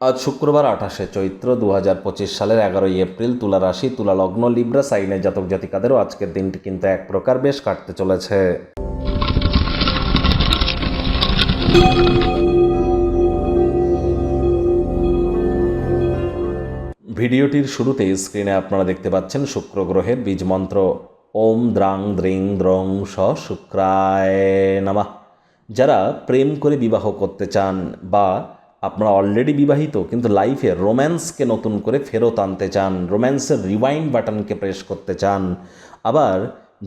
আজ শুক্রবার 28শে চৈত্র 2025 সালের 11ই এপ্রিল। তুলা রাশি, তুলা লগ্ন, লিব্রা সাইনের জাতক জাতিকাদেরও আজকের দিনটি কিন্তু এক প্রকার বেশ কাটতে চলেছে। ভিডিওটির শুরুতে স্ক্রিনে আপনারা দেখতে পাচ্ছেন শুক্র গ্রহের বীজ মন্ত্র ওম দ্রাং দ্রিং দ্রং স শুক্রায় নমঃ। যারা প্রেম করে বিবাহ করতে চান বা আপনারা অলরেডি বিবাহিত কিন্তু লাইফে রোম্যান্সকে নতুন করে ফেরত আনতে চান, রোম্যান্সের রিওয়াইন্ড বাটনকে প্রেস করতে চান, আবার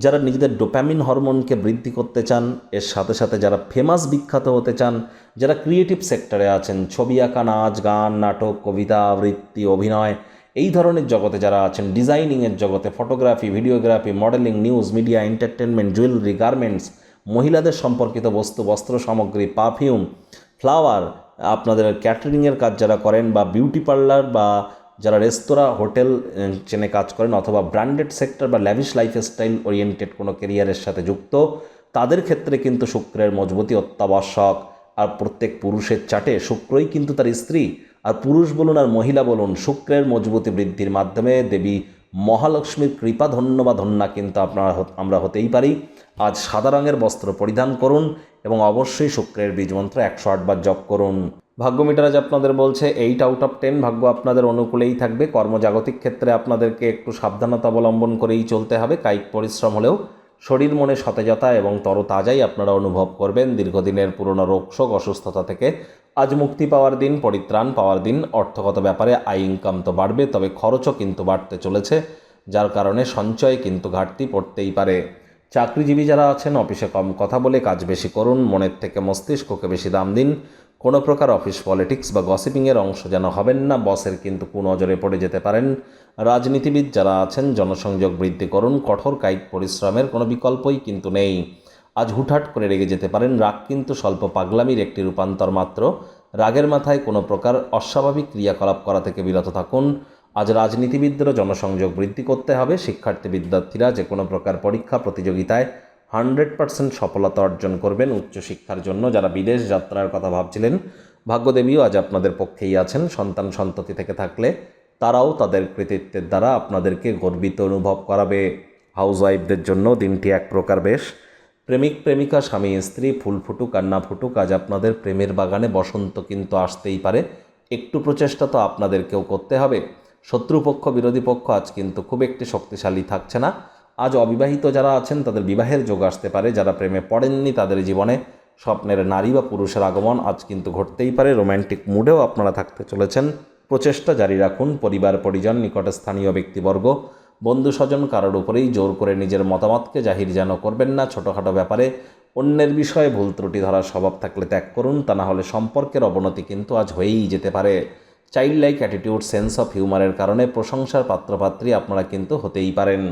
যারা নিজেদের ডোপামিন হরমোনকে বৃদ্ধি করতে চান, এর সাথে সাথে যারা ফেমাস বিখ্যাত হতে চান, যারা ক্রিয়েটিভ সেক্টরে আছেন, ছবি আঁকা, নাচ গান, নাটক, কবিতা আবৃত্তি, অভিনয়, এই ধরনের জগতে যারা আছেন, ডিজাইনিংয়ের জগতে, photography, videography, modelling, news media, entertainment, jewellery, garments, মহিলাদের সম্পর্কিত বস্তু, বস্ত্র সামগ্রী, পারফিউম, ফ্লাওয়ার, আপনাদের ক্যাটারিংয়ের কাজ যারা করেন বা বিউটি পার্লার বা যারা রেস্তোরাঁ হোটেল চেনে কাজ করেন অথবা ব্র্যান্ডেড সেক্টর বা ল্যাভিশ লাইফস্টাইল ওরিয়েন্টেড কোনো কেরিয়ারের সাথে যুক্ত, তাদের ক্ষেত্রে কিন্তু শুক্রের মজবুতি অত্যাবশ্যক। আর প্রত্যেক পুরুষের চাটে শুক্রই কিন্তু তার স্ত্রী। আর পুরুষ বলুন আর মহিলা বলুন, শুক্রের মজবুতি বৃদ্ধির মাধ্যমে দেবী মহালক্ষ্মীর কৃপা ধন্য বা ধন্যা কিন্তু আমরা হতেই পারি। আজ সাদা রঙের বস্ত্র পরিধান করুন এবং অবশ্যই শুক্রের বীজমন্ত্র 108 বার জপ করুন। ভাগ্য মিটার আজ আপনাদের বলছে 8/10, ভাগ্য আপনাদের অনুকূলেই থাকবে। কর্মজাগতিক ক্ষেত্রে আপনাদেরকে একটু সাবধানতা অবলম্বন করেই চলতে হবে। কায়িক পরিশ্রম হলেও শরীর মনে সতেজতা এবং তরতাজাই আপনারা অনুভব করবেন। দীর্ঘদিনের পুরনো রোগশোক অসুস্থতা থেকে আজ মুক্তি পাওয়ার দিন, পরিত্রাণ পাওয়ার দিন। অর্থগত ব্যাপারে আয় ইনকাম তো বাড়বে, তবে খরচও কিন্তু বাড়তে চলেছে, যার কারণে সঞ্চয় কিন্তু ঘাটতি পড়তেই পারে। চাকরিজীবী যারা আছেন, অফিসে কম কথা বলে কাজ বেশি করুন, মনের থেকে মস্তিষ্ককে বেশি দাম দিন। কোনো প্রকার অফিস পলিটিক্স বা গসিপিংয়ের অংশ যেন হবেন না, বসের কিন্তু কুনজরে পড়ে যেতে পারেন। রাজনীতিবিদ যারা আছেন, জনসংযোগ বৃদ্ধি করুন। কঠোর কায়িক পরিশ্রমের কোনো বিকল্পই কিন্তু নেই। আজ হুটহাট করে রেগে যেতে পারেন। রাগ কিন্তু স্বল্প পাগলামির একটি রূপান্তর মাত্র। রাগের মাথায় কোনো প্রকার অস্বাভাবিক ক্রিয়াকলাপ করা থেকে বিরত থাকুন। আজ রাজনীতিবিদদেরও জনসংযোগ বৃদ্ধি করতে হবে। শিক্ষার্থী বিদ্যার্থীরা যে কোনো প্রকার পরীক্ষা প্রতিযোগিতায় 100% সফলতা অর্জন করবেন। উচ্চশিক্ষার জন্য যারা বিদেশ যাত্রার কথা ভাবছিলেন, ভাগ্যদেবীও আজ আপনাদের পক্ষেই আছেন। সন্তান সন্ততি থেকে থাকলে তারাও তাদের কৃতিত্বের দ্বারা আপনাদেরকে গর্বিত অনুভব করাবে। হাউসওয়াইফদের জন্য দিনটি এক প্রকার বেশ। প্রেমিক প্রেমিকা, স্বামী স্ত্রী, ফুল ফুটুক আর না ফুটুক, আজ আপনাদের প্রেমের বাগানে বসন্ত কিন্তু আসতেই পারে। একটু প্রচেষ্টা তো আপনাদেরকেও করতে হবে। শত্রুপক্ষ, বিরোধী পক্ষ আজ কিন্তু খুব একটি শক্তিশালী থাকছে না। আজ অবিবাহিত যারা আছেন তাদের বিবাহের যোগ আসতে পারে। যারা প্রেমে পড়েননি তাদের জীবনে স্বপ্নের নারী বা পুরুষের আগমন আজ কিন্তু ঘটতেই পারে। রোম্যান্টিক মুডেও আপনারা থাকতে চলেছেন। প্রচেষ্টা জারি রাখুন। পরিবার পরিজন, নিকটে স্থানীয় ব্যক্তিবর্গ, বন্ধু স্বজন কারোর উপরেই জোর করে নিজের মতামতকে জাহির যেন করবেন না। ছোটোখাটো ব্যাপারে অন্যের বিষয়ে ভুল ত্রুটি ধরার স্বভাব থাকলে ত্যাগ করুন, তা না হলে সম্পর্কের অবনতি কিন্তু আজ হয়েই যেতে পারে। Child like attitude, sense of হিউমারের কারণে প্রশংসার পাত্রপাত্রী আপনারা কিন্তু হতেই পারেন।